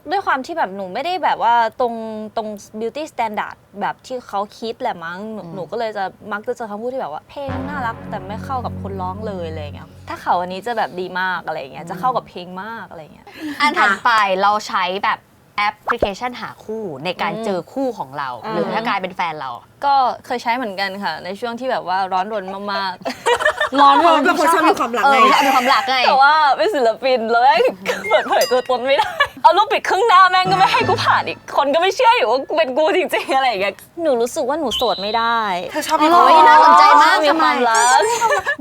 ด้วยความที่แบบหนูไม่ได้แบบว่าตรง beauty standard แบบที่เขาคิดแหละมั้งหนูก็เลยจะมักจะเจอคำพูดที่แบบว่าเพลงน่ารักแต่ไม่เข้ากับคนร้องเลยอะไรเงี้ยถ้าเขาอันนี้จะแบบดีมากอะไรเงี้ยจะเข้ากับเพลงมากอะไรเงี้ยอันถัดไปเราใช้แบบแอปพลิเคชันหาคู่ในการเจอคู่ของเราหรือถ้ากลายเป็นแฟนเราก็เคยใช้เหมือนกันค่ะในช่วงที่แบบว่าร้อนรนมากๆร้อนรนเป็นคนชอบมีความรักไงมีความรักไงแต่ว่าเป็นศิลปินแล้วแม่งเปิดเผยตัวตนไม่ได้เอารูปปิดครึ่งหน้าแม่งก็ไม่ให้กูผ่านอีกคนก็ไม่เชื่ออยู่ว่ากูเป็นกูจริงๆอะไรอย่างเงี้ยหนูรู้สึกว่าหนูโสดไม่ได้เธอชอบมีความน่าสนใจมากมีความรัก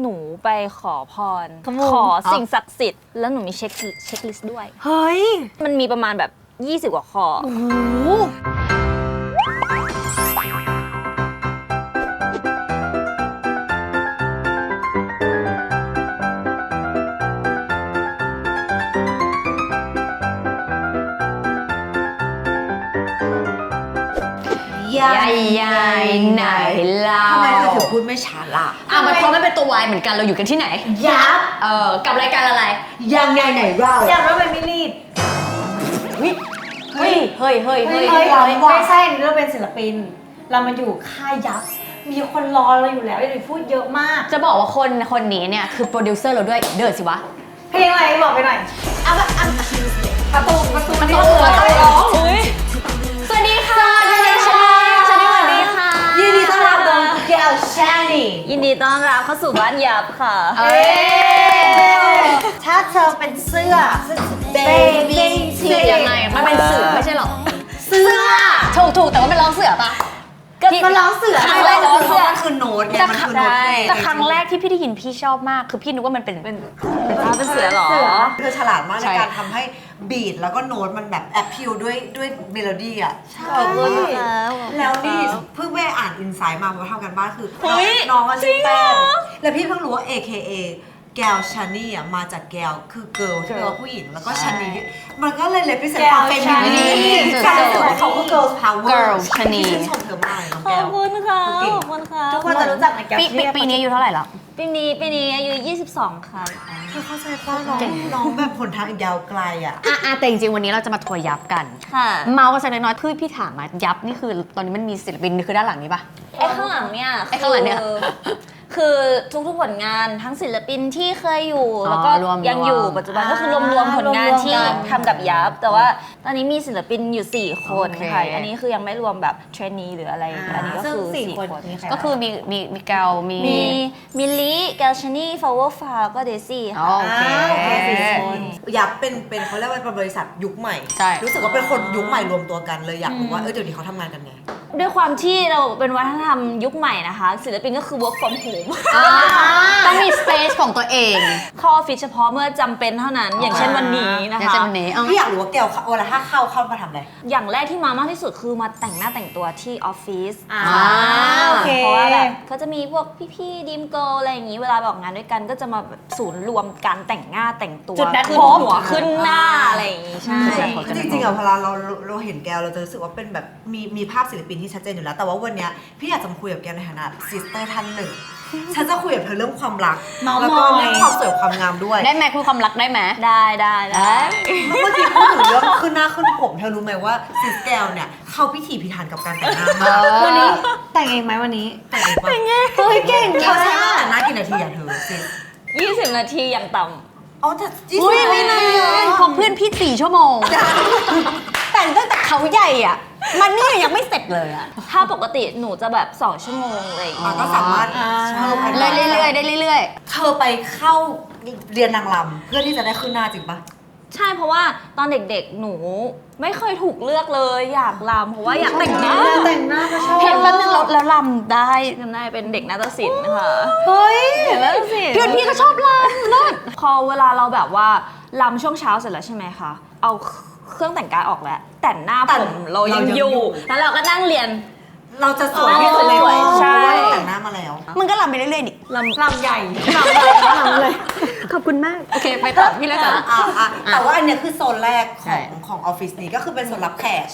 หนูไปขอพรขอสิ่งศักดิ์สิทธิ์แล้วหนูมีเช็คลิสต์ด้วยเฮ้ยมันมีประมาณแบบ20 กว่าข้อยายไหนเล่าทำไมเธอถึงพูดไม่ชัดล่ะมันเพราะมันเป็นตัววายเหมือนกันเราอยู่กันที่ไหนยับกับรายการอะไรยังไงไหนเล่าอยากเราเป็นมิลีดเฮ้ยไม่ใช่นี่เราเป็นศิลปินเรามาอยู่ค่ายยับมีคนรอเราอยู่แล้วอย่าพูดเยอะมากจะบอกว่าคนนี้เนี่ยคือโปรดิวเซอร์เราด้วยเดินสิวะเพลงอะไรบอกไปหน่อยประตูร้องสวัสดีค่ะสวัสดีค่ะยินดีต้อนรับน้องแก้วชานียินดีต้อนรับเข้าสู่บ้านยับค่ะถ้าเธอเป็นเสื้อ baby ยังไงมันเป็นเสือไม่ใช่หรอเสื้อถูกแต่ว่าเป็นร้องเสือปะมันร้องเสือครั้งแรกเพราะมันคือโน้ตไงมันคือโน้ตแต่ครั้งแรกที่พี่ได้ยินพี่ชอบมากคือพี่นึกว่ามันเป็นเสือหรอเธอฉลาดมากในการทำให้บีทแล้วก็โน้ตมันแบบแอพพิลด้วยเมโลดี้อ่ะขอบคุณแล้วนี่เพิ่งไปอ่านอินไซต์มาเพราะทำกันบ้านคือน้องชื่อแป้งแล้วพี่เพิ่งรู้ว่า AKA แกลชานี่อ่ะมาจากแกลคือเกิร์ลที่แปลว่าผู้หญิงแล้วก็ชานี่มันก็เลยพิเศษความเป็นมินี่เขาก็ girls power ชานี่ชื่นชมเธอมากน้องแกล ขอบคุณค่ะขอบคุณค่ะทุกคนจะรู้จักในแก้วปีนี้อายุเท่าไหร่แล้วปีนี้อายุ22ค่ะเธอเข้าใจป้าน้องแบบผลทางอีกยาวไกลอ่ะแต่จริงๆวันนี้เราจะมาทัวร์ยับกันเมาส์กันสักน้อยๆพี่ถามมายับนี่คือตอนนี้มันมีศิลปินคือด้านหลังนี้ปะไอ้ข้างหลังเนี่ยคือทุกๆผลงานทั้งศิลปินที่เคยอยู่แล้วก็ยังอยู่ปัจจุบันก็คือรวมผลงานที่ทำกับยับแต่ว่าตอนนี้มีศิลปินอยู่4 คนค่ะอันนี้คือยังไม่รวมแบบเทรนนีหรืออะไรอันนี้ก็คือ4 คนก็คือมีแกลมีมิลลี่แกลชานี่ฟาวเวอร์ฟาก็เดซี่ค่ะโอเค4 คนยับเป็นเขาเรียกว่าเป็นบริษัทยุคใหม่รู้สึกว่าเป็นคนยุคใหม่รวมตัวกันเลยอยากรู้ว่าเดี๋ยวนี้เขาทำงานกันไงด้วยความที่เราเป็นวัฒนธรรมยุคใหม่นะคะศิลปินก็คือ work from home ต้องมี space ของตัวเองเข้าออฟฟิศเฉพาะเมื่อจำเป็นเท่านั้นอย่างเช่นวันนี้นะคะพี่อยากรู้ว่าแกวเวลาถ้าเข้ามาทำอะไรอย่างแรกที่มามากที่สุดคือมาแต่งหน้าแต่งตัวที่ออฟฟิศโอเคเพราะว่าแบบเขาจะมีพวกพี่ๆดีมเกิร์ลอะไรอย่างนี้เวลาออกงานด้วยกันก็จะมาศูนย์รวมการแต่งหน้าแต่งตัวขึ้นหัวขึ้นหน้าอะไรอย่างนี้ใช่จริงๆอะเวลาเราเห็นแกวเราจะรู้สึกว่าเป็นแบบมีภาพศิลปินที่ชัดเจนอยู่แล้วแต่ว่าวันนี้พี่อยากจะมาคุยกับแกในฐานะซิสเตอร์ท่านหนึ่งฉันจะคุยกับเธอเรื่องความรักแล้วก็เรื่องความสวยความงามด้วยได้ไหมคุยความรักได้ไหมได้เมื่อกี้พูดถึงเรื่องขึ้นหน้าขึ้นผมเธอรู้ไหมว่าซิสแกลเนี่ยเข้าพิถีพิถันกับการแต่งหน้ามากวันนี้แต่งเองไหมวันนี้แต่งเองปะเฮ้ยเก่งเขาใช้เวลาแต่งหน้ากี่นาทีอะเธอ20 นาทีอย่างต่ำแต่20 ไม่นานพอเพื่อนพี่4 ชั่วโมงแต่งตั้งแต่เขาใหญ่อ่ะมันนี่ยังไม่เสร็จเลยอ่ะถ้าปกติหนูจะแบบ2 ชั่วโมงเลยก็สามารถเรื่อยๆได้เรื่อยๆเธอไปเข้าเรียนนางรำเพื่อที่จะได้ขึ้นหน้าจริงปะใช่เพราะว่าตอนเด็กๆหนูไม่เคยถูกเลือกเลยอยากรำเพราะว่าอยากแต่งหน้าก็ชอบเห็นแป๊บนึงแล้วรำได้เป็นเด็กนาฏศิลป์ค่ะเฮ้ยเด็กนาฏศิลป์เพื่อนพี่ก็ชอบรำนั่นพอเวลาเราแบบว่ารำช่วงเช้าเสร็จแล้วใช่ไหมคะเอาเครื่องแต่งกายออกแล้วแต่หน้าผมเรายังอยู่แล้วเราก็นั่งเรียนเราจะสวยที่สุดเลยใช่แต่งหน้ามาแล้วมันก็รำไปเรื่อยๆนี่รำใหญ่เลยขอบคุณมากโอเคไปต่อพี่เลยจ้ะแต่ว่าอันนี้คือโซนแรกของออฟฟิศนี้ก็คือเป็นโซนรับแขก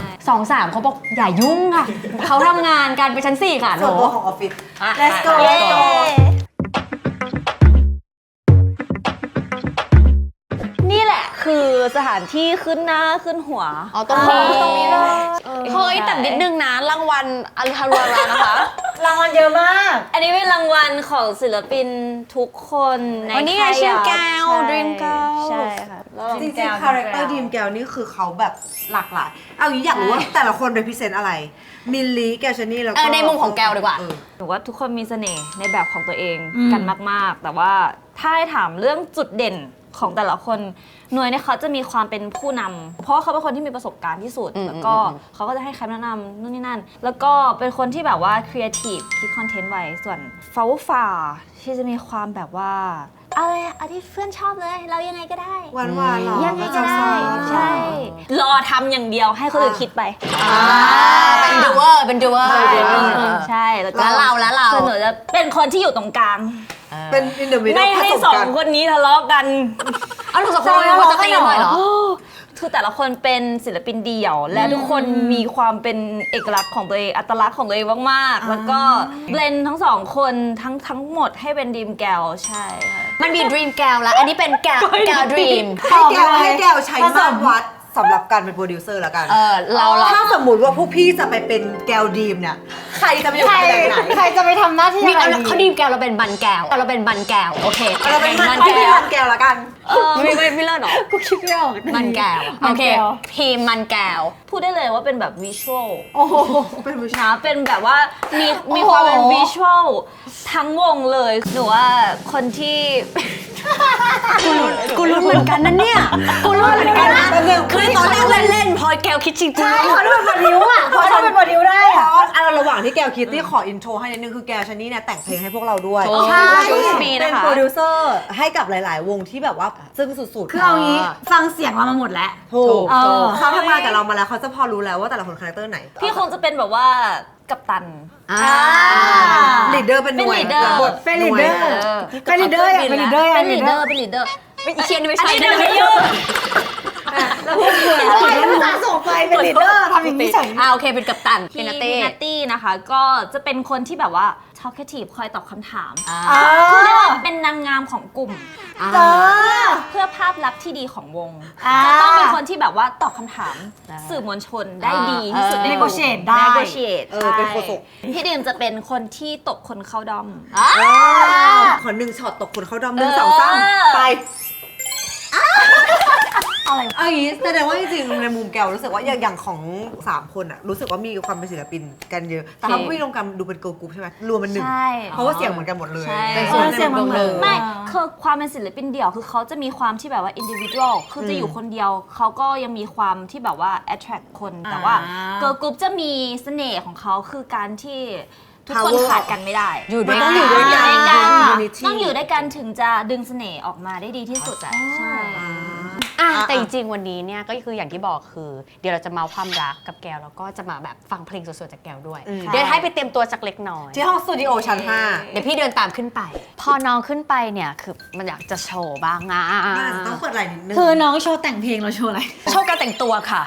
2-3เขาบอกอย่ายุ่งค่ะเขาทำงานกันไปชั้น4ค่ะส่วนตัวของออฟฟิศ let's go นี่แหละคือ สถานที่ขึ้นหน้าขึ้นหัว อ๋อตรงนี้เลยเฮ้ยแต่นิดนึงนะรางวัลอัลฮารุรานะคะ รางวัลเยอะมาก อันนี้เป็นรางวัลของศิลปินทุกคนใน วันนี้ไง ค่าย ชื่อแก้ว ใช่ Dream Girl ใช่ค่ะแล้ว จริงๆคาแรคเตอร์ดีมแกวนี่คือเขาแบบหลากหลายเอางี้อยากรู้ว่าแต่ละคน represent อะไรมิลลีแกวชานี่แล้วก็ ในมุมของแก้วดีกว่า หนูว่าทุกคนมีเสน่ห์ในแบบของตัวเองกันมากๆ แต่ว่าถ้าให้ถามเรื่องจุดเด่นของแต่ละคนหน่วยเนี่ยเขาจะมีความเป็นผู้นำเพราะว่าเขาเป็นคนที่มีประสบการณ์ที่สุดแล้วก็เขาก็จะให้คำแนะนำนู่นนี่นั่นแล้วก็เป็นคนที่แบบว่าครีเอทีฟคิดคอนเทนต์ไว้ส่วนฟ้าที่จะมีความแบบว่าอะไรอะที่เพื่อนชอบเลยเรายังไงก็ได้ หวานๆหรอ ยังไงก็ได้ ใช่ รอทำอย่างเดียวให้คนอื่นคิดไป เป็นดูเวอร์เป็นดูเวอร์ ใช่แล้วก็ แล้วเรา ส่วนหนูจะเป็นคนที่อยู่ตรงกลาง เป็น in the middle ไม่ให้ ผ ส ม อง กัน คนนี้ทะเลาะกัน เอาหนูสองคนเราจะตีกันหน่อยเหรอ คือแต่ละคนเป็นศิลปินเดี่ยว และทุกคนมีความเป็นเอกลักษณ์ของตัวเองอัตลักษณ์ของตัวเองมากๆ แล้วก็เบลนทั้งสองคนทั้งหมดให้เป็นดีมแกวใช่ค่ะ มันมี Dream แก้วแล้วอันนี้เป็นแก้ว Dream ให้แกวใช้มาตรวัดสำหรับการเป็นโปรดิวเซอร์แล้วกัน เรา ถ้าสมมติว่าพวกพี่จะไปเป็นแกวดีมเนี่ยใครจะไปอยู่ ใคร ตำแหน่งไหน ใครจะไปทำหน้าที่ มี อะไร เขาดีมแก้วเราเป็นบันแก้วเราเป็นบันแก้วโอเค เราเป็นมัน แก้ พี่ ว มันแกวแล้วกัน ไม่เลิศหรอ กูคิดไม่ออก มันแก้วโอเคทีมมันแก้ว พูดได้เลยว่าเป็นแบบวิชวล โอ้โห เป็นผู้ชาย นะเป็นแบบว่ามีความเป็นวิชวลทั้งวงเลยหนูว่าคนที่ กูรู้เหมือนกันนะเนี่ยกูรู้เหมือนกันนะคือตอนแรกเล่นๆพอแก้วคิดจริง ใช่เขาเป็นโปรดิวอ่ะเขาเป็นโปรดิวได้ เพ อ่ะ ราะระหว่างที่แกวคิตตี้ขออินโทรให้นิดนึงคือแกวชานี่เนี่ยแต่งเพลงให้พวกเราด้วย ใช่ มีเป็นโปรดิวเซอร์ให้กับหลาย ๆ วงที่แบบว่าซึ่งสุด คือเอางี้ฟังเสียงเรามาหมดแล้ว ถูก เออ เขาทำงานกับเรามาแล้วเขาจะพอรู้แล้วว่าแต่ละคนคาแรคเตอร์ไหน พี่คงจะเป็นแบบว่ากัปตัน ลีดเดอร์เป็นหน่วย เป็น leader บท เป็นลีดเดอร์เป็นลีดเดอร์เป็นลีดเดอร์ เป็นลีดเดอร์เป็นลีดเดอร์ อีเชียนไม่ อัน ใช่ นี้เดี๋ยวไม่ยุ่ง แล้วพวกเพื่อน ปล่อยภาษาส่งไปเป็นลีดเดอร์ทำอย่างนี้เฉย โอเคเป็นกัปตัน พี่ เป็น นั นั ต ตตี้ ตี้นะคะ ก็จะเป็นคนที่แบบว่า talkative คอยตอบคำถาม อ่า คือเรียกว่าเป็นนางงามของกลุ่ม เออ เพื่อภาพลักษณ์ที่ดีของวง อ่า จะต้องเป็นคนที่แบบว่าตอบคำถามสื่อมวลชนได้ดีที่สุดในวง negotiate ได้ negotiate เป็นโฆษก พี่ดิมจะเป็นคนที่ตกคนเข้าดอม ขอหนึ่งช็อตตกคนเขาดอมหนึ่งสองสามไป อะไร เอาอย่างนี้แสดงว่าจริงๆในมุมแกวรู้สึกว่าอย่างของ3คนอะรู้สึกว่ามีความเป็นศิลปินกันเยอะ แต่ถ้าพี่ลงกันดูเป็นเกิร์ลกรุ๊ปใช่ไหมรวมเป็นหนึ่ง ใช่ เพราะว่าเสียงเหมือนกันหมดเลย ใช่ เป็นส่วน เสียงมันเหมือน ไม่คือความเป็นศิลปินเดี่ยวคือเขาจะมีความที่แบบว่า individual คือจะอยู่คนเดียวเขาก็ยังมีความที่แบบว่า attract คนแต่ว่า girl group จะมีเสน่ห์ของเขาคือการที่ทุกคน Power ขาดกันไม่ได้ อยู่ด้วย มันต้องอยู่ด้วยกัน Unity ต้องอยู่ด้วยกันถึงจะดึงเสน่ห์ออกมาได้ดีที่สุดอะใช่ แต่จริงๆวันนี้เนี่ยก็คืออย่างที่บอกคือ เดี๋ยวเราจะเมาความรักกับแก้วแล้วก็จะมาแบบฟังเพลงสดๆจากแก้วด้วย เดี๋ยวให้ไปเตรียมตัวสักเล็กน้อย ที่ห้องสตูดิโอชั้น เดี๋ยวพี่เดินตามขึ้นไป พอน้องขึ้นไปเนี่ยคือมันอยากจะโชว์บ้างอ่ะ 5น่าจะต้องเปิดไหล่นิดนึง คือน้องโชว์แต่งเพลงเราโชว์อะไร โชว์การแต่งตัวค่ะ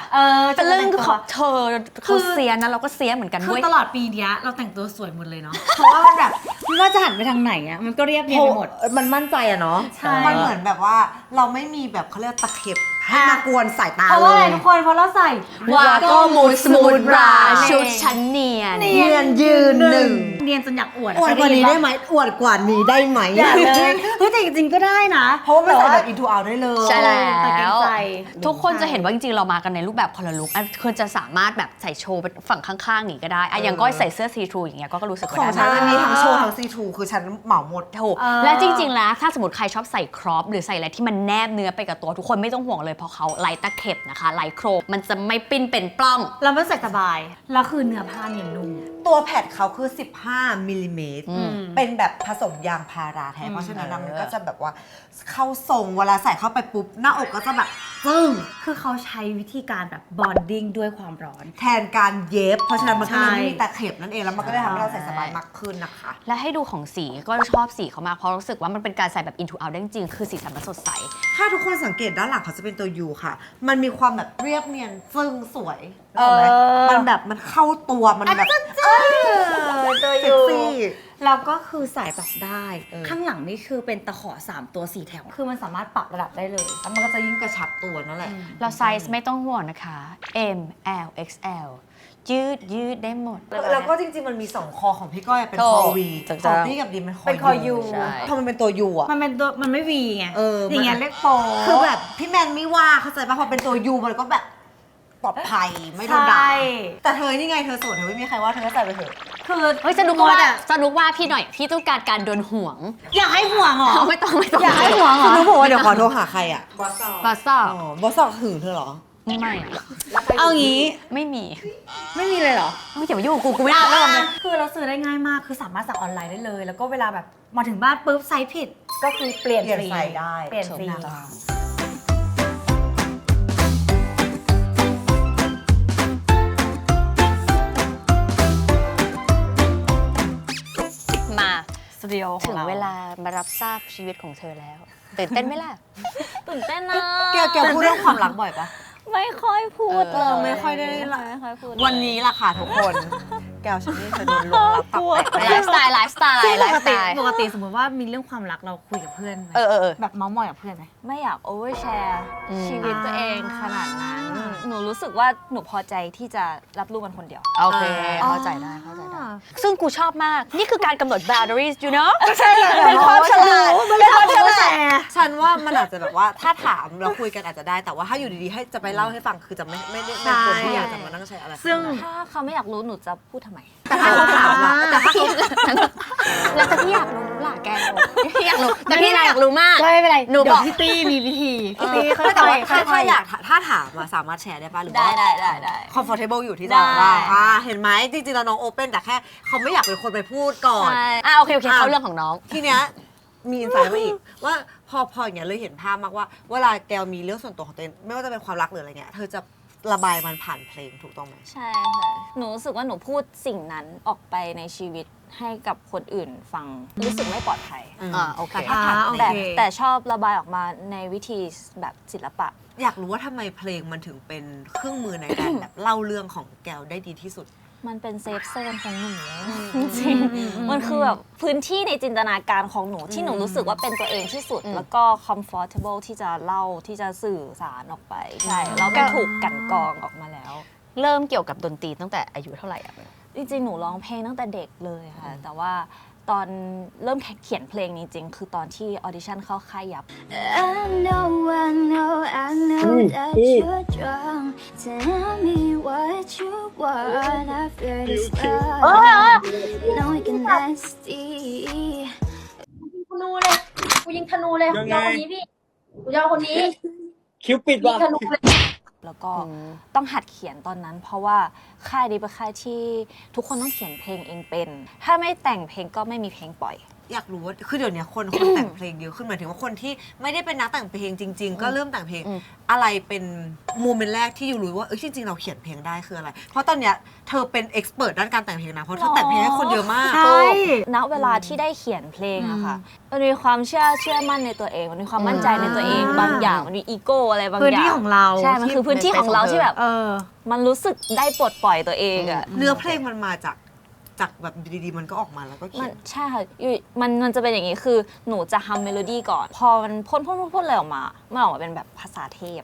เป็นเรื่องของเธอเขาเสียนะเราก็เสียเหมือนกัน คื ด้ อ วย ตลอดปีเนี้ยเราแต่งตัวสวยหมดเลยเนาะ เพราะว่ามันแบบไม่ว่าจะหันไปทางไหนอ่ะมันก็เรียบเรียงไปหมด มันมั่นใจอะเนาะ ใช่ มันเหมือนแบบว่าเราไม่มีแบบเขาเรียกตะเข็บให้มากวนสายตา เพราะ เล ว่าอะไร ย ทุกคนเพราะเราใส่ วาโก้มูสมูทบรา ใช่ ชุดชั้นเนียน เนียนยืนหนึ่ง เนียนจนอยากอวด อวดกว่านี้ได้ไหมอวดกว่านี้ได้ไหม อย่าเลยเฮ้ยแต่จริงๆก็ได้นะ เพราะว่ามันใส่แบบ into out ได้เลย ใช่แล้ว แต่เกรงใจ ทุกคนจะเห็นว่าจริงๆ เรามากันในรูปแบบคนละลุคคือจะสามารถแบบใส่โชว์ไปฝั่งข้างๆอย่างนี้ก็ได้อย่างก้อยใส่เสื้อซีทรูอย่างเงี้ยก็รู้สึกว่า ของ ได้ ฉัน นะ มีทั้งโชว์ทั้งซีทูคือฉันเหมาหมด ถูกและจริงๆ แล้วถ้าสมมติใครชอบใส่ครอปหรือใส่อะไรที่มันแนบเนื้อไปกับตัวทุกคนไม่ต้องห่วงเลยเพราะเขาไลท์ตะเข็บนะคะไลท์โครมมันจะไม่ปิ้นเป็นปล้อง เราไม่ใส่สบายแล้วคือเนื้อผ้าเนียนนุ่ม ตัวแพดเขาคือ 15 มิลลิเมตร เป็นแบบผสมยางพาราแท้ เพราะฉะนั้นมันก็จะแบบว่าเข้าทรงเวลาใส่เข้าไปปุ๊บ หน้าอกก็จะแบบจึ้ง คือเขาใช้วิธีการแบบบอนดิ้งด้วยความร้อน แทนการเย็บ เพราะฉะนั้นมันก็เลย ใช่ ไม่มีตะเข็บนั่นเอง แล้วมันก็ได้ทำให้เราใส่สบายมากขึ้นนะคะ และให้ดูของสีก็ชอบสีเขามากเพราะรู้สึกว่ามันเป็นการใส่แบบ into out ได้จริงๆคือสีสันมันสดใส ถ้าทุกคนสังเกตด้านหลังเขาจะเป็นตัวยูค่ะ มันมีความแบบเรียบเนียนซึ่งสวย เออ มันแบบมันเข้าตัว มันแบบ ตัว เซ็ ยู กซี่ เราก็คือสายปรับได้ข้างหลังนี่คือเป็นตะขอ3ตัว4แถวคือมันสามารถปรับระดับได้เลยแล้วมันก็จะยิ่งกระชับตัวนั่นแหละ เราไซส์ไม่ต้องห่วงนะคะ M L XL ยืดได้หมด แล้วก็จริงๆมันมี 2 คอของพี่ก้อยเป็นคอวีของพี่กับดีมเป็นคอยูพอมันเป็นตัวยูอ่ะมันเป็นตัวมันไม่วีไงอย่างเงี้ยเรียกโปคือแบบพี่แมนไม่ว่าเข้าใจป่ะพอเป็นตัวยูมันก็แบบปลอดภัยไม่โดนด่าแต่เธอนี่ไงเธอโสดเธอไม่มีใครว่าเธอก็ใส่ไปเถอะคือเฮ้ยสนุกว่าพี่หน่อยพี่ต้องการโดนห่วง อยากให้ห่วงเหรอไม่ต้องอยากให้ห่วงเหรอสนุกบอกว่าเดี๋ยวขอโทรหาใครอ่ะบอสซบอสซอกหึงเธอเหรอไม่เอางี้ไม่มีเลยเหรออย่ามายุ่งกับกูไม่ได้แล้วกันคือเราซื้อได้ง่ายมากคือสามารถสั่งออนไลน์ได้เลยแล้วก็เวลาแบบมาถึงบ้านปุ๊บไซส์ผิดก็คือเปลี่ยนฟรีได้เปลี่ยนฟรีมาสตูดิโอถึงเวลามารับทราบชีวิตของเธอแล้วตื่นเต้นไหมล่ะตื่นเต้นนะแกพูดเรื่องความรักบ่อยปะไม่ค่อยพูดไม่ค่อยได้ไม่ค่อยพูดวันนี้ล่ะค่ะทุกคนแก้วฉันนี่เธอโดนลงรับตับไลฟ์สไตล์ปกติสมมติว่ามีเรื่องความรักเราคุยกับเพื่อนไหมแบบเมาส์มอยกับเพื่อนไหมไม่อยากโอเวอร์แชร์ชีวิตตัวเองขนาดนั้นหนูรู้สึกว่าหนูพอใจที่จะรับรู้มันคนเดียวโอเคเข้าใจได้ซึ่งกูชอบมากนี่คือการกำหนด boundaries you know ใช่เลยเป็นความฉลาดเป็นความฉลาดฉันว่ามันอาจจะแบบว่าถ้าถามเราคุยกันอาจจะได้แต่ว่าถ้าอยู่ดีๆให้จะไปเล่าให้ฟังคือจะไม่ได้เป็นคนที่อยากจะมานั่งใช้อะไรซึ่งถ้าเขาไม่อยากรู้หนูจะพูดทำไมแต่ถ้าเขาถามอะแต่ถ้าแล้วแต่พี่อยากรู้ล่ะแกพี่อยากรู้แต่พี่อยากรู้มากไม่เป็นไรหนูบอกพี่ตี้มีวิธีพี่ตี้แต่ว่าถ้าอยากถ้าถามมาสามารถแชร์ได้ป่ะหรือว่าได้ comfortable อยู่ที่จะว่าเห็นไหมจริงๆแล้วน้องโอเปนแต่แค่เขาไม่อยากเป็นคนไปพูดก่อนโอเคเข้าเรื่องของน้องทีเนี้ยมีอินไซต์มาอีกว่าพออย่างเงี้ยเลยเห็นภาพมากว่าเวลาแกวมีเรื่องส่วนตัวของตัวเองไม่ว่าจะเป็นความรักหรืออะไรเงี้ยเธอจะระบายมันผ่านเพลงถูกต้องไหมใช่ค่ะหนูรู้สึกว่าหนูพูดสิ่งนั้นออกไปในชีวิตให้กับคนอื่นฟังรู้สึกไม่ปลอดภัยโอเคแต่ชอบระบายออกมาในวิธีแบบศิลปะอยากรู้ว่าทำไมเพลงมันถึงเป็นเครื่องมือในการแบบเล่าเรื่องของแกวได้ดีที่สุดมันเป็นเซฟโซนของหนูจริงๆมันคือแบบพื้นที่ในจินตนาการของหนูที่หนูรู้สึกว่าเป็นตัวเองที่สุดแล้วก็ comfortable ที่จะเล่าที่จะสื่อสารออกไปใช่แล้วก็ถูกกันกรองออกมาแล้วเริ่มเกี่ยวกับดนตรีตั้งแต่อายุเท่าไหร่อะจริงๆหนูร้องเพลงตั้งแต่เด็กเลยค่ะแต่ว่าตอนเริ่มเขียนเพลงจริงๆคือตอนที่ออดิชั่นเข้าค่ายยับกูยิงธนูเลยกูยาวคนนี้พี่กูยาวคนนี้คิวปิดว่ะแล้วก็ต้องหัดเขียนตอนนั้น เพราะว่าค่ายนี้เป็นค่ายที่ทุกคนต้องเขียนเพลงเองเป็นถ้าไม่แต่งเพลงก็ไม่มีเพลงปล่อยอยากรู้ว่าคือเดี๋ยวนี้คนแต่งเพลงเยอะขึ้นหมายถึงว่าคนที่ไม่ได้เป็นนักแต่งเพลงจริงๆก็เริ่มแต่งเพลงอะไรเป็นโมเมนต์แรกที่อยู่รู้ว่าจริงๆเราเขียนเพลงได้คืออะไรเพราะตอนเนี้ยเธอเป็นเอ็กซ์เพรสด้านการแต่งเพลงนะเพราะเธอแต่งเพลงให้คนเยอะมากใช่ณเวลาที่ได้เขียนเพลงอะค่ะมันมีความเชื่อมั่นในตัวเองมันมีความมั่นใจในตัวเองบางอย่างมันมีอีโก้อะไรบางอย่างพื้นที่ของเราใช่มันคือพื้นที่ของเราที่แบบมันรู้สึกได้ปลดปล่อยตัวเองอะเนื้อเพลงมันมาจากแบบดีๆมันก็ออกมาแล้วก็เขียนใช่ค่ะมันจะเป็นอย่างนี้คือหนูจะฮัมเมโลดี้ก่อนพอมันพ่นอะไรออกมามันออกมาเป็นแบบภาษาเทพ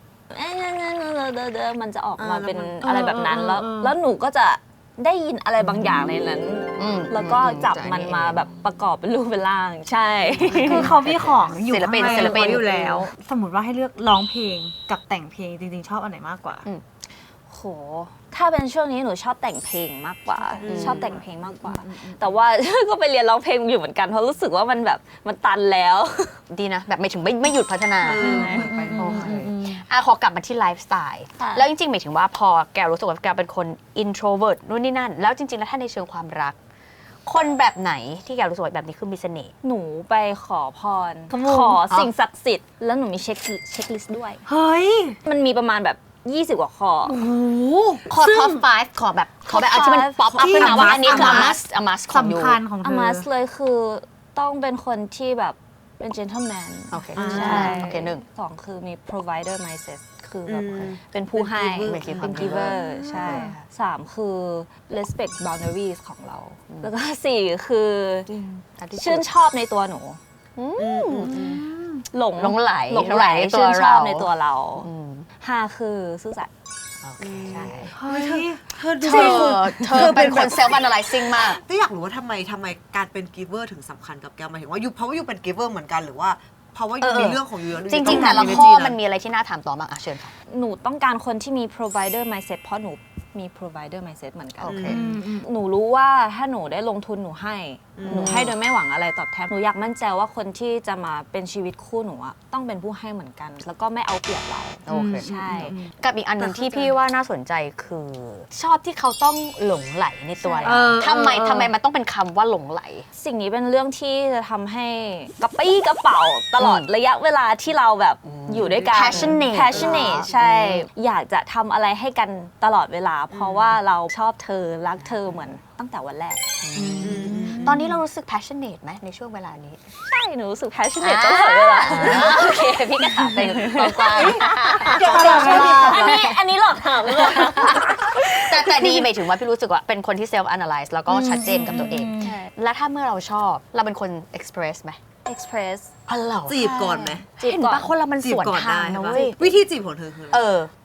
มันจะออกมาเป็นอะไรแบบนั้นแล้วหนูก็จะได้ยินอะไรบางอย่างในนั้นแล้วก็จับมันมาแบบประกอบเป็นรูปเป็นร่างใช่คือเขาพี่ของอยู่ศิลปินอยู่แล้วสมมติว่าให้เลือกร้องเพลงกับแต่งเพลงจริงๆชอบอันไหนมากกว่าโหถ้าเป็นช่วงนี้หนูชอบแต่งเพลงมากกว่าชอบแต่งเพลงมากกว่าแต่ว่าก็ไปเรียนร้องเพลงอยู่เหมือนกันเพราะรู้สึกว่ามันแบบมันตันแล้วดีนะแบบไม่ถึงไม่หยุดพัฒนาขอกลับมาที่ไลฟ์สไตล์แล้วจริงๆหมายถึงว่าพอแกรู้สึกว่าแกเป็นคน introvert นู่นนี่นั่นแล้วจริงๆแล้วถ้าในเชิงความรักคนแบบไหนที่แกรู้สึกว่าแบบนี้คือมีเสน่ห์หนูไปขอพรขอสิ่งศักดิ์สิทธิ์แล้วหนูมีเช็คลิสต์ด้วยเฮ้ยมันมีประมาณแบบ20 กว่าข้อขอ top 5ขอแบบที่มันป๊อปอัพขึ้นมาว่าอันนี้คือ a must ของยู สำคัญของเธอ must เลยคือต้องเป็นคนที่แบบเป็น gentleman โอเคใช่โอเค1 2คือมี provider mindset ค คือแบบเป็นผู้ให้ เป็น giver ใช่ 3 คือ respect boundaries ของเรา แล้วก็ 4 คือชื่นชอบในตัวหนูหลงไหลชื่นชอบในตัวเรา 5 คือซื่อสัตย์ใช่ เธอเป็นคน self analyzing มาก ก็อยากรู้ว่าทำไมการเป็น giver ถึงสำคัญกับแกหมายถึงว่าเพราะว่าอยู่เป็น giver เหมือนกันหรือว่าเพราะว่าอยู่มีเรื่องของอยู่จริงๆแต่ละข้อมันมีอะไรที่น่าถามต่อบ้างเชิญค่ะ หนูต้องการคนที่มี provider mindset เพราะหนูมี provider mindset เหมือนกัน หนูรู้ว่าถ้าหนูได้ลงทุนหนูให้โดยไม่หวังอะไรตอบแทน หนูอยากมั่นใจว่าคนที่จะมาเป็นชีวิตคู่หนูอะต้องเป็นผู้ให้เหมือนกัน แล้วก็ไม่เอาเปรียบเรา ใช่ กับอีกอันหนึ่งที่พี่ว่าน่าสนใจคือชอบที่เขาต้องหลงไหลในตัวเราทำไมมันต้องเป็นคำว่าหลงไหล สิ่งนี้เป็นเรื่องที่จะทำให้กระปี้กระเป๋าตลอดระยะเวลาที่เราแบบอยู่ด้วยกัน passionate ใช่ อยากจะทำอะไรให้กันตลอดเวลา เพราะว่าเราชอบเธอรักเธอเหมือนตั้งแต่วันแรก ตอนนี้เรารู้สึก passionate ไหมในช่วงเวลานี้ ใช่ หนูรู้สึก passionate ตลอดเวลา โอเค พี่ก็ถามไปกว้าง อันนี้หลอกถามเลย ๆแต่ดีหมายถึงว่าพี่รู้สึกว่าเป็นคนที่ self analyze แล้วก็ชัดเจนกับตัวเอง ใช่ แล้วถ้าเมื่อเราชอบเราเป็นคน express ไหม express อ๋อเหรอ จีบก่อนไหม จีบ เห็น ก่อน ปะคนเรามัน จี ส บ วน ก่อน ทา ได้ งนะ ใช่ปะ เว้ย วิธีจีบของเธอคืออะไร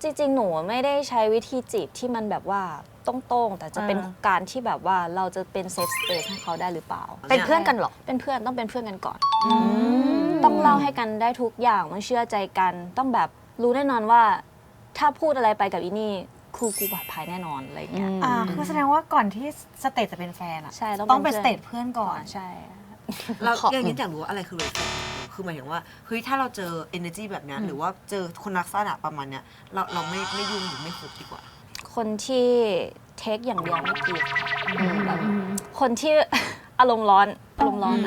จริงๆ หนูไม่ได้ใช้วิธีจีบที่มันแบบว่าตรงๆ แต่จะเป็นการที่แบบว่าเราจะเป็น safe space ให้เขาได้หรือเปล่า เป็นเพื่อนกันเหรอ เป็นเพื่อนต้องเป็นเพื่อนกันก่อน ต้องเล่าให้กันได้ทุกอย่างต้องเชื่อใจกัน ต้องแบบรู้แน่นอนว่า ถ้าพูดอะไรไปกับอีนี่คือกูปลอดภัยแน่นอนอะไรอย่างเงี้ย คือแสดงว่าก่อนที่สเตจจะเป็นแฟนอะ ใช่ ต้องเป็นสเตจเพื่อนก่อน ใช่ เราอย่างนี้อยากรู้ว่าอะไรคือเลยคือหมายถึงว่าเฮ้ยถ้าเราเจอ energy แบบเนี้ยหรือว่าเจอคนลักษณะประมาณเนี้ยเราไม่ยุ่งหรือไม่คบดีกว่า คนที่เทคอย่างเดียวไม่กีบแบบคนที่ อารมณ์ร้อน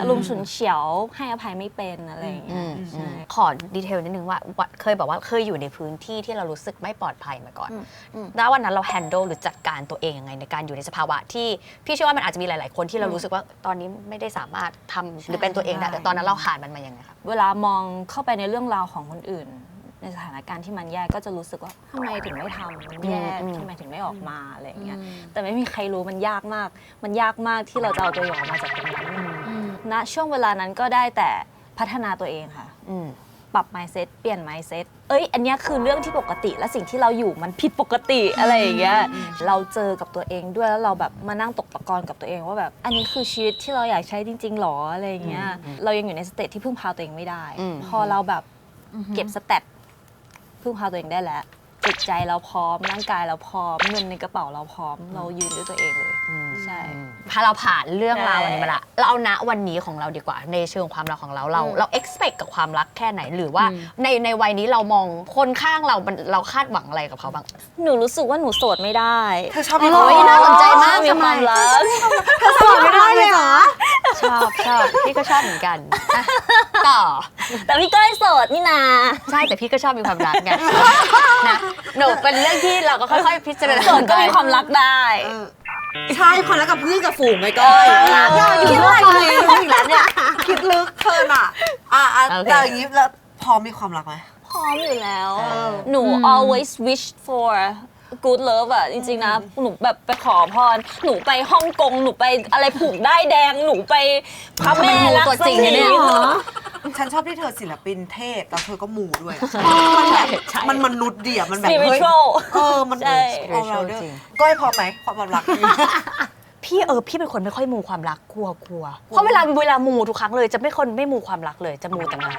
อารมณ์ฉุนเฉียวให้อภัยไม่เป็นอะไรอย่างเงี้ยใช่ ขอดีเทลนิดนึงว่าเคยบอกว่าเคยอยู่ในพื้นที่ที่เรารู้สึกไม่ปลอดภัยมาก่อนแล้ววันนั้นเราแฮนด์ลหรือจัดการตัวเองยังไงในการอยู่ในสภาวะที่พี่เชื่อว่ามันอาจจะมีหลาย ๆ คนที่เรารู้สึกว่าตอนนี้ไม่ได้สามารถทำหรือเป็นตัวเองได้แต่ตอนนั้นเราผ่านมันมายังไงครับ เวลามองเข้าไปในเรื่องราวของคนอื่น ในสถานการณ์ที่มันแย่ก็จะรู้สึกว่าทำไมถึงไม่ทำมันแย่ทำไมถึงไม่ออกมาอะไรอย่างเงี้ยแต่ไม่มีใครรู้มันยากมากที่เราจะเอาตัวอย่างออกมาจากตรงนั้นณช่วงเวลานั้นก็ได้แต่พัฒนาตัวเองค่ะปรับ mindset เปลี่ยน mindset อันเนี้ยคือเรื่องที่ปกติและสิ่งที่เราอยู่มันผิดปกติอะไรอย่างเงี้ยเราเจอกับตัวเองด้วยแล้วเราแบบมานั่งตกตะกอนกับตัวเองว่าแบบอันนี้คือชีวิตที่เราอยากใช้จริงๆหรออะไรอย่างเงี้ยเรายังอยู่ในสเตจที่พึ่งพาตัวเองไม่ได้พอเราแบบเก็บสเตตพึ่งพาตัวเองได้แล้วจิตใจเราพร้อมร่างกายเราพร้อมเงินในกระเป๋าเราพร้อมเรายืนด้วยตัวเองเลยใช่ พอเราผ่านเรื่องราววันนี้มาละเราเอาณวันนี้ของเราดีกว่าในเชิงความรักของเรา expect กับความรักแค่ไหนหรือว่าในวัยนี้เรามองคนข้างเราคาดหวังอะไรกับเขาบ้าง หนูรู้สึกว่าหนูโสดไม่ได้ เธอชอบมีความ น่าสนใจมาก มีความรัก เธอโสดไม่ได้เลยเหรอ ชอบพี่ก็ชอบเหมือนกันต่อ แต่พี่ก้อยโสดนี่นา ใช่แต่พี่ก็ชอบมีความรักไงนะหนูเป็นเรื่องที่เราก็ค่อยๆพิจารณา โสดก็มีความรักได้ ใช่คนละกับเพื่อนกับฝูงไงก้อยคิดอะไรเลยอีกแล้วเนี่ยคิดลึกเธอน่ะแต่อย่างนี้แล้วพร้อมมีความรักไหม พร้อมอยู่แล้ว หนู always wish for good love อะจริงๆนะ หนูแบบไปขอพร หนูไปฮ่องกง หนูไปอะไรผูกได้ายแดง หนูไปพระแม่รัก ตัวจริง ษมี เนี่ย ฉันชอบที่เธอศิลปินเทพแล้วเธอก็มูด้วยมันมนุษย์เดียมันแบบเฮ้ย spiritual มัน ใช่ เราด้วยก้อยพร้อมไหมความรัก พี่เป็นคนไม่ค่อยมูความรักกลัวเพราะเวลามูทุกครั้งเลยจะไม่มูความรักเลยจะมูแต่งาน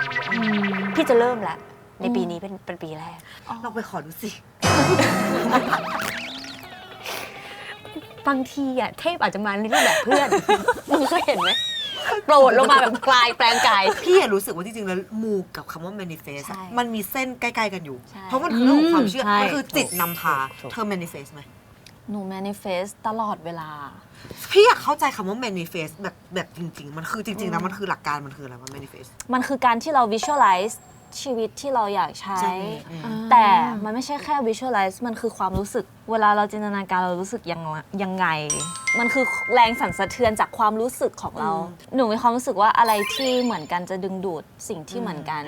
พี่จะเริ่มแล้วในปีนี้เป็นปีแรก เราไปขอดูสิ บางทีอ่ะเทพอาจจะมาในรูปแบบเพื่อนมึงเคยเห็นไหมโปรดลงมาแบบกลายแปลงกาย พี่รู้สึกว่าจริงๆแล้วมูกับคำว่า manifest ใช่ มันมีเส้นใกล้ๆกันอยู่ ใช่ เพราะมันคือเรื่องของความเชื่อ ใช่ มันคือจิตนำพา ถูก เธอ manifest ไหม หนู manifest ตลอดเวลา พี่อยากเข้าใจคำว่า manifest แบบจริงๆ มันคือจริงๆแล้วมันคือหลักการมันคืออะไรว่า manifest มันคือการที่เรา visualize ชีวิตที่เราอยากใช้ แต่มันไม่ใช่แค่ visualize มันคือความรู้สึกเวลาเราจินตนาการเรารู้สึกยังไงมันคือแรงสั่นสะเทือนจากความรู้สึกของเราหนูมีความรู้สึกว่าอะไรที่เหมือนกันจะดึงดูดสิ่งที่เหมือนกัน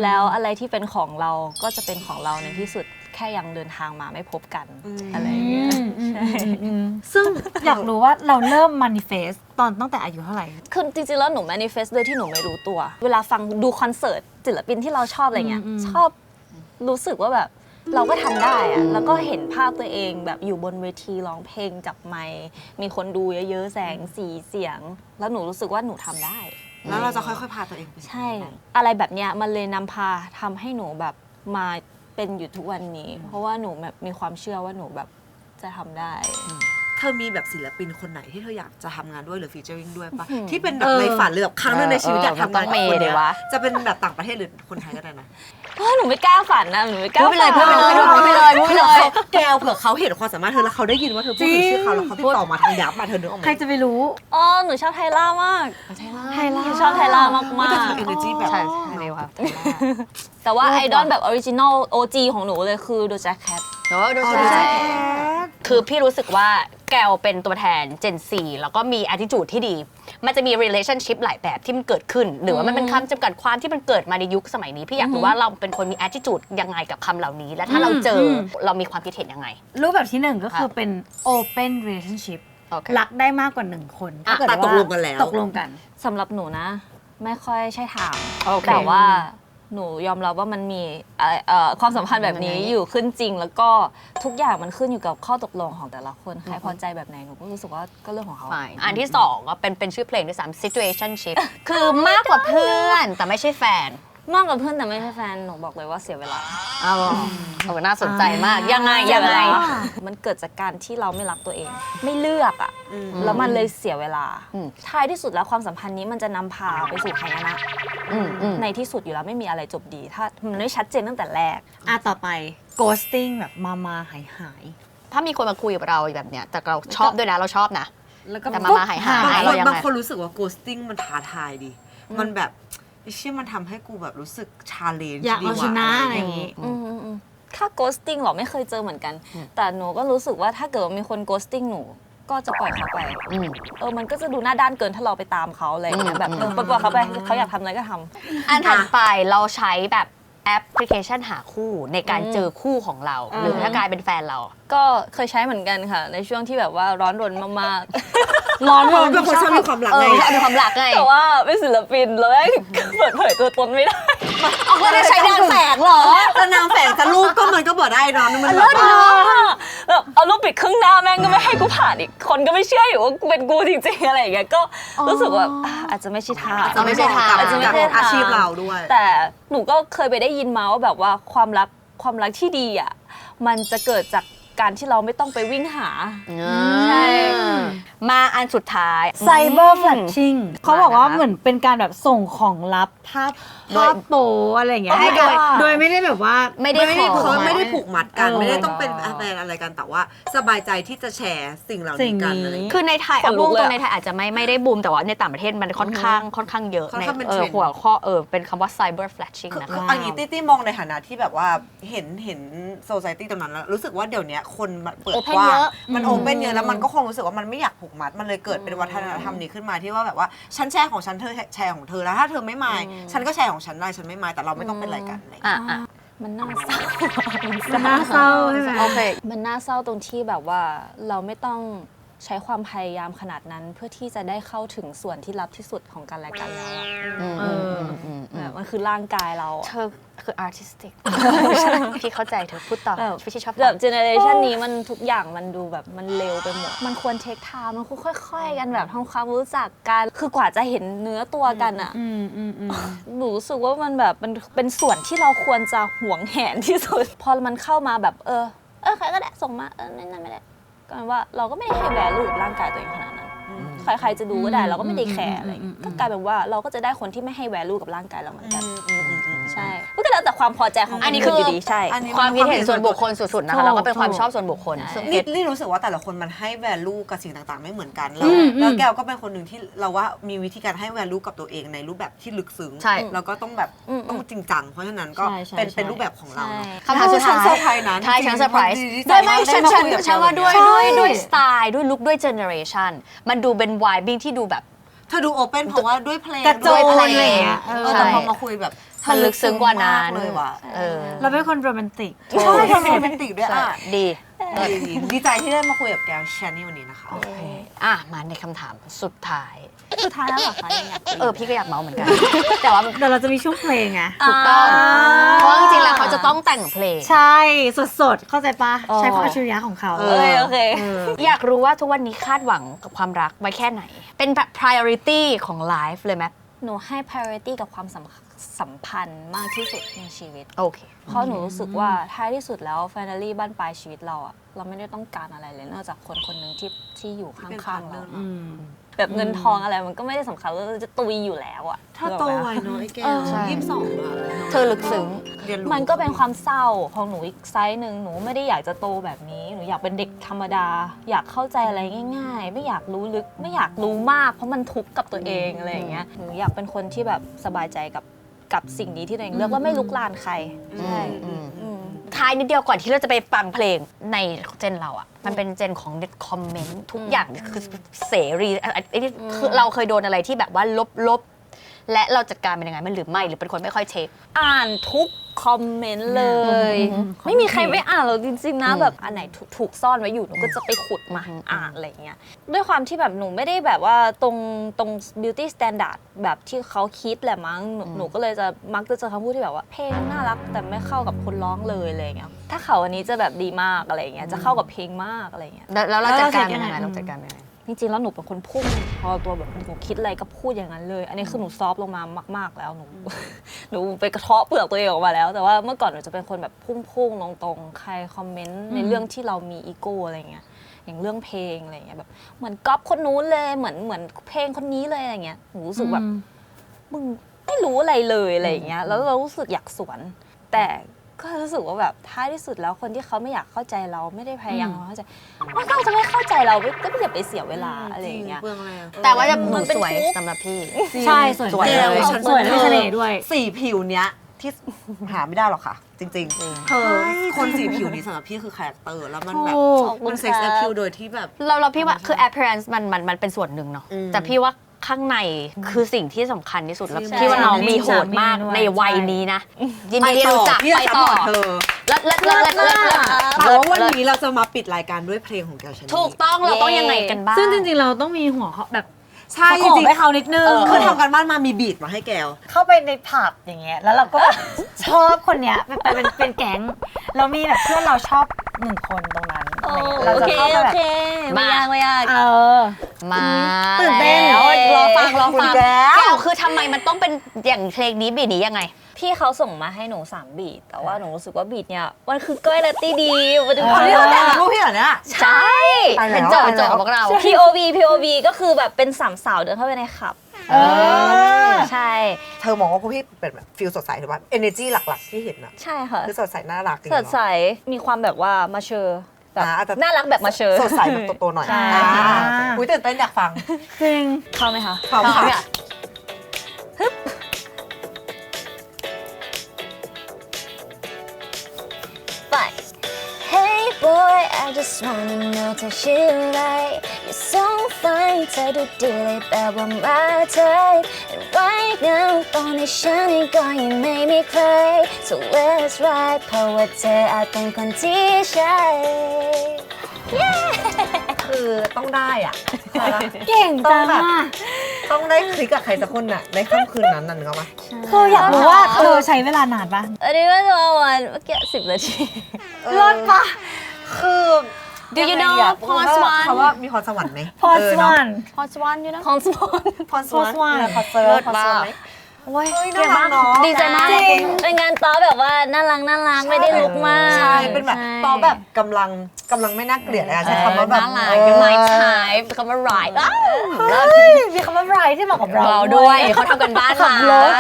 แล้วอะไรที่เป็นของเราก็จะเป็นของเราในที่สุดแค่ยังเดินทางมาไม่พบกันอะไรอย่างเงี้ยใช่ ซึ่งอยากรู้ว่าเราเริ่ม manifest ตอนตั้งแต่อายุเท่าไหร่ คือจริงๆแล้วหนู manifest โดยที่หนูไม่รู้ตัว เวลาฟังดูคอนเสิร์ตศิลปินที่เราชอบอะไรเงี้ยชอบรู้สึกว่าแบบเราก็ทำได้อะแล้วก็เห็นภาพตัวเองแบบอยู่บนเวทีร้องเพลงจับไมค์มีคนดูเยอะๆแสงสีเสียงแล้วหนูรู้สึกว่าหนูทำได้ แล้วเราจะค่อยๆพาตัวเองไป ใช่ อะไรแบบเนี้ยมันเลยนำพาทำให้หนูแบบมาเป็นอยู่ทุกวันนี้ เพราะว่าหนูแบบมีความเชื่อว่าหนูแบบจะทำได้ เธอมีแบบศิลปินคนไหนที่เธออยากจะทำงานด้วยหรือฟีเจอริงด้วยปะที่เป็นแบบในฝันหรือแบบครั้งหนึงในชีวิตอยากทำงานกับคนเนี้ยจะเป็นแบบต่างประเทศหรือคนไทยก็ได้นะ หนูไม่กล้าฝันนะหนูไม่กล้า พูดไปเลยพูดไปเลยพูดไปเลยพูดไปเลย แกวเผื่อเขาเห็นความสามารถเธอแล้วเขาได้ยินว่าเธอพูดถึงชื่อเขาแล้วเขาติดต่อมาทางยับมาเธอนึกออกไหม ใครจะไปรู้ อ๋อหนูชอบไทล่ามาก ไทล่า หนูชอบไทล่ามาก แต่ ๆ เธอ energy แบบ ใช่เร็วครับ แต่ว่าไอดอลแบบออริจินอล OG ของหนูเลยคือ Doja Cat คือพี่รู้สึกว่าแกวเป็นตัวแทน Gen Z แล้วก็มี attitude ที่ดี มันจะมี relationship หลายแบบที่มันเกิดขึ้น หรือว่ามันเป็นคำจำกัดความที่มันเกิดมาในยุคสมัยนี้ พี่อยากรู้ว่าเราเป็นคนมี attitude ยังไงกับคำเหล่านี้ และถ้าเราเจอเรามีความคิดเห็นยังไง รูปแบบที่หนึ่งก็คือเป็น open relationship โอเค รักได้มากกว่า1 คนถ้าเกิด แต่ ว่า ตกลงกันแล้ว ตกลงกัน สำหรับหนูนะ ไม่ค่อยใช่ทาง โอเค แต่ว่าหนูยอมรับว่ามันมีความสัมพันธ์แบบนี้อยู่ขึ้นจริง แล้วก็ทุกอย่างมันขึ้นอยู่กับข้อตกลงของแต่ละคนใครพอใจแบบไหนหนูก็รู้สึกว่าก็เรื่องของเขา อันที่สองก็เป็นชื่อเพลงด้วยซ้ำ situationship คือมากกว่าเพื่อนแต่ไม่ใช่แฟน มากกว่าเพื่อนแต่ไม่ใช่แฟนหนูบอกเลยว่าเสียเวลา น่าสนใจมากยังไง มันเกิดจากการที่เราไม่รักตัวเองไม่เลือกอ่ะแล้วมันเลยเสียเวลาท้ายที่สุดแล้วความสัมพันธ์นี้มันจะนำพาไปสู่หายนะในที่สุดอยู่แล้วไม่มีอะไรจบดี ถ้ามันไม่ชัดเจนตั้งแต่แรกต่อไป ghosting แบบมาหาย ถ้ามีคนมาคุยกับเราแบบเนี้ยแต่เราชอบด้วยนะเราชอบนะ แล้วก็ แต่มาหาย บางคนรู้สึกว่า ghosting มันท้าทายดี มันแบบไอ้เชี่ยมันทำให้กูแบบรู้สึกชาเลนจ์ อยาก ดี เอา ก ช ว่า นะ อะ อะไร ไรอย่ย่าง ง อางี้ งี้ ถ้า ghosting หรอไม่เคยเจอเหมือนกัน แต่หนูก็รู้สึกว่าถ้าเกิดว่ามีคน ghosting หนูก็จะปล่อยเขาไปมันก็จะดูหน้าด้านเกินถ้าเราไปตามเขาอะไรอย่างเงี้ยแบบปล่อยเขาไปเขาอยากทำอะไรก็ทำ อันถัดไปเราใช้แบบแอปพลิเคชันหาคู่ในการเจอคู่ของเรา หรือถ้ากลายเป็นแฟนเรา ก็เคยใช้เหมือนกันค่ะ ในช่วงที่แบบว่าร้อนรนมาก ร้อนรน เป็นคนชอบมีความรักไง เอาเป็นความรักไง ๆ แต่ว่าเป็นศิลปินเลยเปิดเผยตัวตนไม่ได้ ก็ได้ใช้นางแฝงเหรอ แต่นางแฝงจะรูปก็มันก็บอกได้เนาะมันแบบว่า แบบเอารูปปิดครึ่งหน้าแม่งก็ไม่ให้กูผ่านอีกคนก็ไม่เชื่ออยู่ว่ากูเป็นกูจริงๆอะไรอย่างเงี้ยก็รู้สึกว่าอาจจะไม่ใช่ทาง ไม่ใช่ทาง อาจจะไม่ใช่อาชีพเราด้วย แต่หนูก็เคยไปได้ยินมาว่าแบบว่าความรักที่ดีอ่ะมันจะเกิดจากการที่เราไม่ต้องไปวิ่งหา ใช่มาอันสุดท้าย cyber flashing เขาบอกว่าเหมือนเป็นการแบบส่งของลับภาพโป๊อะไรอย่างเงี้ยให้โดยไม่ได้แบบว่า ไม่ได้ขอ เขาไม่ได้ผูกมัดกันไม่ได้ต้องเป็นแฟนอะไรกันแต่ว่าสบายใจที่จะแชร์สิ่งเหล่านี้กันอะไรอย่างเงี้ย คือในไทย ขนลุกเลย ตรงในไทยอาจจะไม่ได้บูมแต่ว่าในต่างประเทศมันค่อนข้างเยอะ ค่อน ใน ข้างเป็นเทรนด์ หัวข้อเป็นคำว่า cyber flashing คือ นะคะ อันนี้ตี้มองในฐานะที่แบบว่าเห็นโซซายตี้ตรงนั้นแล้วรู้สึกว่าเดี๋ยวนี้คนมันเปิด Open กว่า เยอะ มันโอเปนเยอะแล้วมันก็คงรู้สึกว่ามันไม่อยากผูกมัดมันเลยเกิดเป็นวัฒนธรรมนี้ขึ้นมาที่ว่าแบบว่าฉันแชร์ของฉันเธอแชร์ของเธอแล้วถ้าเธอไม่มายฉันก็แชร์ของฉันได้ฉันไม่มายแต่เราไม่ต้องเป็นอะไรกันอะไรอย่างเงี้ย มันน่าเศร้า มันน่าเศร้าใช่ไหม โอเค มันน่าเศร้าตรงที่แบบว่าเราไม่ต้องใช้ความพยายามขนาดนั้นเพื่อที่จะได้เข้าถึงส่วนที่ลับที่สุดของกันและกันแล้วอะแบบมันคือร่างกายเราอะ เธอคือ artistic พี่เข้าใจเธอพูดต่อพี่ชอบ แบบเจเนอเรชันนี้มันทุกอย่างมันดูแบบมันเร็วไปหมด มันควรเทคไทม์มันควรค่อยๆกันแบบทำความรู้จักกันคือกว่าจะเห็นเนื้อตัวกันอะหนูรู้สึกว่ามันแบบมันเป็นส่วนที่เราควรจะหวงแหนที่สุด พอมันเข้ามาแบบใครก็ได้ส่งมานั่นไม่ได้ก็แปลว่าเราก็ไม่ได้ให้แวลูกับร่างกายตัวเองขนาดนั้นใครๆจะดูก็ได้เราก็ไม่ได้แคร์อะไรก็กลายเป็นว่าเราก็จะได้คนที่ไม่ให้แวลูกับร่างกายเราเหมือนกัน ใช่ก็แล้วแต่ความพอใจของ อันนี้คือ อยู่ดีใช่ ความคิดเห็นส่วนบุคคลสุดๆนะคะแล้วก็เป็นความชอบส่วนบุคคล นี่รู้สึกว่าแต่ละคนมันให้ value กับสิ่งต่างๆไม่เหมือนกันแล้วแก้วก็เป็นคนหนึ่งที่เราว่ามีวิธีการให้ value กับตัวเองในรูปแบบที่ลึกซึ้ง ใช่ แล้วก็ต้องแบบต้องจริงจังเพราะฉะนั้นก็เป็นรูปแบบของเรา คำถามสุดท้าย เซอร์ไพรส์นะ ใช่ฉันเซอร์ไพรส์ ดีใจ ด้วยไม่ มาก ฉัน ได้มาคุยกับ ฉันว่า แก ด้วยสไตล์ด้วยลุคด้วยเจเนอเรชันมันดูเป็นวายบิ้งที่ดูแบบ เธอดูโอเปนเพราะว่าด้วยเพลง กระโจ ด้วย น เพล อะไร ง อย่างเงี้ย แต่พอมาคุยแบบ มันลึกซึ้งกว่านั้น เลยว่ะ เราเป็นคนโรแมนติก ใช่โรแมนติกด้วยอ่ะ ดี ดีใจที่ได้มาคุยกับแกวชานี่วันนี้นะคะ มาในคำถามสุดท้าย สุดท้ายแล้วเหรอคะยังอยากคุย พี่ก็อยากเมาส์เหมือนกัน แต่ว่า เดี๋ยวเราจะมีช่วงเพลงไง ถูกต้องเพราะจริงๆแล้วเขาจะต้องแต่งเพลง ใช่ สดๆ เข้าใจปะใช้ความอัจฉริยะของเขา โอเค อยากรู้ว่าทุกวันนี้คาดหวังกับความรักไว้แค่ไหน เป็นแบบ priority ของไลฟ์เลยไหม หนูให้ priority กับความสัมพันธ์มากที่สุดในชีวิต โอเค เพราะหนูรู้สึกว่าท้ายที่สุดแล้ว finally บ้านปลายชีวิตเราอะเราไม่ได้ต้องการอะไรเลยนอกจากคนคนหนึ่งที่อยู่ข้างๆเราแบบเงินทองอะไรมันก็ไม่ได้สำคัญเราจะตุยอยู่แล้วอะ ถ้าโตไวเนอะไอ้แกว ใช่ 22อะ เธอลึกซึ้ง เรียนรู้ มันก็เป็นความเศร้าของหนูอีกไซส์หนึ่งหนูไม่ได้อยากจะโตแบบนี้หนูอยากเป็นเด็กธรรมดา อยากเข้าใจอะไรง่าย ๆ ไม่อยากรู้ลึกไม่อยากรู้มากเพราะมันทุกข์กับตัวเองอะไรอย่างเงี้ยหนูอยากเป็นคนที่แบบสบายใจกับสิ่งนี้ที่ตัวเองเลือกว่าไม่ลุกลานใครใช่ ท้ายนิดเดียวก่อนที่เราจะไปฟังเพลงในเจนเราอ่ะมันเป็นเจนของเน็ตคอมเมนต์ทุกอย่างคือเสรีไอ้นี่คือเราเคยโดนอะไรที่แบบว่าลบและเราจัดการเป็นยังไงมันหรือไม่หรือเป็นคนไม่ค่อยเช็ค อ่านทุกคอมเมนต์เลย ไม่มีใครไม่อ่านหรอกจริงๆนะแบบอันไหนถูกซ่อนไว้อยู่หนูก็จะไปขุดมาอ่านอะไรอย่างเงี้ยด้วยความที่แบบหนูไม่ได้แบบว่าตรง beauty standard แบบที่เขาคิดแหละมั้งหนูก็เลยจะมักจะเจอคำพูดที่แบบว่าเพลงน่ารักแต่ไม่เข้ากับคนร้องเลยอะไรอย่างเงี้ยถ้าเขาอันนี้จะแบบดีมากอะไรอย่างเงี้ยจะเข้ากับเพลงมากอะไรอย่างเงี้ย แล้วเราจัดการยังไงเราจัดการยังไง จริงๆแล้วหนูเป็นคนพุ่งพอตัวแบบหนูคิดอะไรก็พูดอย่างนั้นเลย อันนี้คือหนูซอฟต์ลงมามากๆแล้วหนูไปกระเทาะเปลือกตัวเองออกมาแล้ว แต่ว่าเมื่อก่อนหนูจะเป็นคนแบบพุ่งตรงๆใครคอมเมนต์ในเรื่องที่เรามีอีโก้อะไรเงี้ยอย่างเรื่องเพลงอะไรเงี้ยแบบเหมือนก๊อปคนนู้นเลยเหมือนเพลงคนนี้เลยอะไรเงี้ยหนูรู้สึกแบบมึงไม่รู้อะไรเลยอะไรเงี้ยแล้วเรารู้สึกอยากสวนแต่ก็รู้สึกว่าแบบท้ายที่สุดแล้วคนที่เขาไม่อยากเข้าใจเราไม่ได้พยายามเข้าใจว่าเขาจะไม่เข้าใจเราก็ไม่อย่าไปเสียเวลาอะไรอย่างเงี้ย เบื้องอะไรอะ แต่ว่าจะหนูสวยสำหรับพี่ ใช่สวย สวย เลย เลย สวยมีเสน่ห์ด้วย สีผิวเนี้ยที่หาไม่ได้หรอกค่ะ จริงๆเธอคนสีผิวนี้สำหรับพี่คือคาแรคเตอร์แล้วมันแบบ ขอบคุณ มันเซ็กซ์ ครั แอบ พิวโดยที่แบบ เราพี่ว่าคือ appearance มันเป็นส่วนหนึ่งเนาะแต่พี่ว่าข้างในคือสิ่งที่สำคัญที่สุดแล้ว ใช่ พี่ว่าน้องมีโหดมาก ใช่ ในวัยนี้นะยินดีที่รู้จัก พี่ ไป จะ ต่อ เธอ แล้ว เพราะว่าวันนี้เราจะมาปิดรายการด้วยเพลงของแกวชานี ถูกต้องเราต้องยังไงกันบ้าง ซึ่งจริงๆเราต้องมีหัวเขาแบบ ใช่จ ขอ ริง ให้เขานิดนึง ๆคือทำกันบ้านมามีบีทมาให้แกว เข้าไปในผับอย่างเงี้ยแล้วเราก็แบบ ชอบคนเนี้ยเป็นแก๊งเรามีแบบเพื่อนเราชอบหนึ่งคนตรงนั้นอะไรเงี้ยเรา โอ จะ เค เข้าไป โอ แบบ เคไม่ยากไม่ยาก มา ตื่นเต้น แล้วรอฟัง คุณแก้ แก้ ว วคือทำไมมันต้องเป็นอย่างเพลงนี้บีนี้ยังไง พี่เขาส่งมาให้หนู3บีทแต่ว่าหนูรู้สึกว่าบีทเนี่ยมันคือก้อยนัตตี้ดีมาดู คนที่เราแต่งกับลูกพี่เหรอเนี่ย ใช่ ตายแล้ว เป็นโจทย์ของพวกเรา POV ก็คือแบบเป็นสามสาวเดินเข้าไปในคลับใช่ เธอมองว่าพวกพี่เป็นแบบฟิลสดใสหรือว่า energy หลักๆที่เห็นอะ ใช่ค่ะ คือสดใสน่ารักจริง ส ๆ ดใสมีความแบบว่ามาเชอร์แบบ อาจจะ น่ารักแบบมาเชอร์ สดใสแบบโตๆหน่อย ใช่ อุ้ยตื่นเต้นอยากฟัง จริง เข้าไหมคะ ฟังค่ะ ไป Hey boy I just wanna know เธอชื่ออะไร You're so fine เธอดูดีเลยแบบว่ามาเธอ And right now ตอนนี้ฉันเองก็ยังไม่มีใคร So let's ride เพราะว่าเธออาจเป็นคนที่ใช่ คือต้องได้อ่ะ เก่งจังอะ ต้องได้คลิกกับใครสักคนน่ะในค่ำคืนนั้นน่ะนึกออกปะ คืออยากรู้ว่าเธอใช้เวลานานปะ อันนี้ก็จะประมาณเมื่อกี้10 นาที รอดปะ คือ Do you know อยากรู้ Pause ว่า One เขาว่ามีพรสวรรค์ไหม พอสวรรค์ พอสวันอยู่นะ พรสวรรค์ พรสวรรค์ Pause One พรสวรรค์ เลิศ พรสวรรค์ มาก ไหม โอ้ย น่ารักเนาะ ดีใจมาก จริงเป็นงานต้อแบบว่าน่ารักไม่ได้ลุกมาก ใช่เป็นแบบตอแบบกำลังไม่น่าเกลียดอะใช้คำว่าแบบ น่ารักเป็นไม้ชายคำว่า right มีคำว่าไรที่เหมาะกับเรา เราด้วยเขาทำกันบ้าน ขั มา บรถ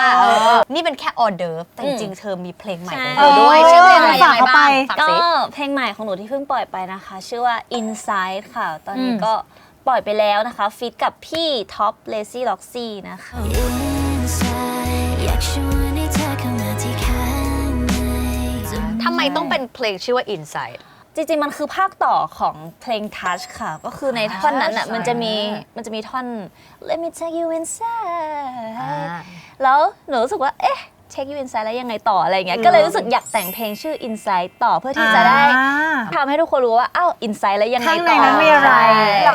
นี่เป็นแค่ออเดิร์ฟแต่จริงๆเธอมีเพลงใหม่ของ ใช่ เธอด้วยชื่อเพลงอะไรยังไงบ้างฝาก ก็ สิ เพลงใหม่ของหนูที่เพิ่งปล่อยไปนะคะ ชื่อว่า Inside ค่ะ ตอนนี้ก็ปล่อยไปแล้วนะคะฟีดกับพี่ท็อปเลซี่ล็อกซี่นะคะ อยากชวนให้เธอเข้ามาที่ข้างใน ทำไมต้องเป็นเพลงชื่อว่า Inside จริงๆ มันคือภาคต่อของเพลง Touch ค่ะ ก็คือในท่อนนั้นอ่ะมันจะมีท่อน Let me take you inside แล้วหนูรู้สึกว่า เอ๊ะ take you inside แล้วยังไงต่ออะไรเงี้ย ก็เลยรู้สึกอยากแต่งเพลงชื่อ Inside ต่อเพื่อที่จะได้ทำให้ทุกคนรู้ว่า อ้าว Inside แล้วยังไงต่อ ข้างในนั้นมีอะไร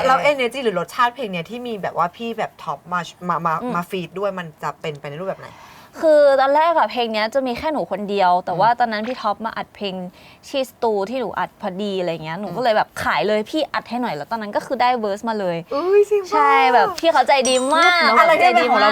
แล้วเอเนจีหรือรสชาติเพลงเนี่ยที่มีแบบว่าพี่แบบท็อปมาฟีดด้วยมันจะเป็นไปในรูปแบบไหน คือตอนแรกอะเพลงเนี้ยจะมีแค่หนูคนเดียว แต่ว่าตอนนั้นพี่ท็อปมาอัดเพลงที่สตูที่หนูอัดพอดีอะไรเงี้ยหนูก็เลยแบบขายเลยพี่อัดให้หน่อยแล้วตอนนั้นก็คือได้เวอร์สมาเลย จริง ใช่แบบพี่เขาใจดีมาก อะไรที่ ใจ เป็นของเรา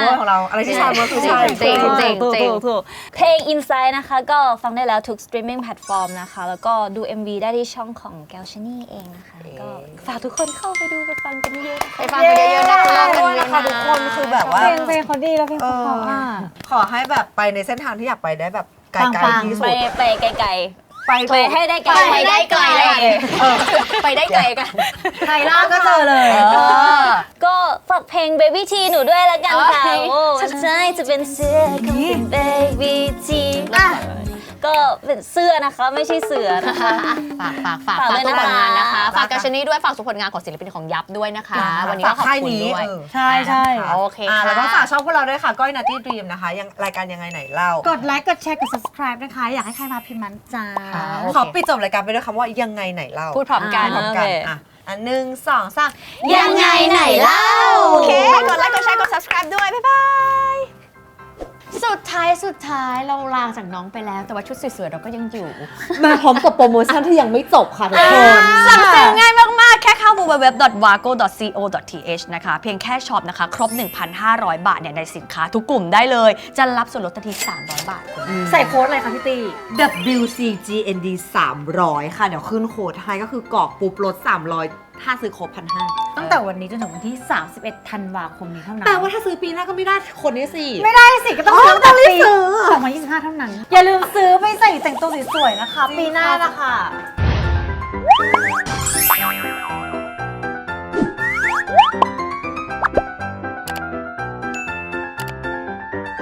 อะไรที่ชามันคือใช่ จริงจริงจริง ถูกเพลง Inside นะคะก็ฟังได้แล้วทุก streaming platform นะคะแล้วก็ดู MV ได้ที่ช่องของ GALCHANIE เองนะคะก็ฝากทุกคนเข้าไปดูไปฟังกันเยอะๆนะคะ ไปฟังกันเยอะๆนะคะ ด้วยนะคะทุกคนคือแบบว่า เพลงเขาดีแล้วเพลงเขาเพราะอ่ะ ขอให้แบบไปในเส้นทางที่อยากไปได้แบบไกล ปัง ๆที่สุ ไป ด ไปไกล ไป ๆไปให้ได้ไกล ไปได้ไกลไปได้ไกลกัน ไทยล่าก็เจอเลย ก็ฝากเพลง Baby T หนูด้วยละกันค่ะ โอเค โอ้ใจจะเป็นเสื้อของคุณ Baby T ก็เป็นเสื้อนะคะไม่ใช่เสือนะคะ ฝาก ฝากด้วย ทุก นะคะ ผลงานนะคะฝากGALCHANIEด้วยฝากทุกผลงานของศิลปินของยับด้วยนะคะ วันนี้ก็ขอบคุณด้วย ใช่ใช่ โอเคค่ะ แล้วก็ฝากช่องพวกเราด้วยค่ะก้อย nattynantanat นะคะยังรายการยังไงไหนเล่าก ดไลค์กดแชร์กด subscribe นะคะ อยากให้ใครมาพิมพ์มันจ้า ขอปิดจบรายการไปด้วยคำว่ายังไงไหนเล่า พูดพร้อมกัน พร้อมกันอ่ะหนึ่งสองสาม ยังไงไหนเล่า โอเค กดไลค์ กดแชร์ กด subscribe ด้วย บ๊ายบาย สุดท้ายเราลาจากน้องไปแล้ว แต่ว่าชุดสวยๆเราก็ยังอยู่ มาพร้อมกับโปรโมชั่นที่ยังไม่จบค่ะทุกคน สั่งซื้อง่ายมาก ๆ แค่เข้า www.wago.co.th นะคะ เพียงแค่ช็อปนะคะ ครบ 1,500 บาทเนี่ยในสินค้าทุกกลุ่มได้เลย จะรับส่วนลดทันที 300 บาทคุณ ใส่โค้ดอะไรคะพี่ตี WCGND 300 ค่ะ เดี๋ยวขึ้นโค้ดให้ก็คือกรอกปุ๊บลด300 ถ้าซื้อครบ 1,500 ตั้งแต่วันนี้จนถึงวันที่ 31 ธันวาคมนี้เท่านั้น แต่ว่าถ้าซื้อปีหน้าก็ไม่ได้คนนี้สิ ไม่ได้สิ ก็ต้องซื้อ ต้ แต่ องรีบ ปี ซื้อ 2025 เท่านั้น อย่าลืมซื้อไปใส่แต่งตัวสวยๆนะคะ ปีหน้านะคะ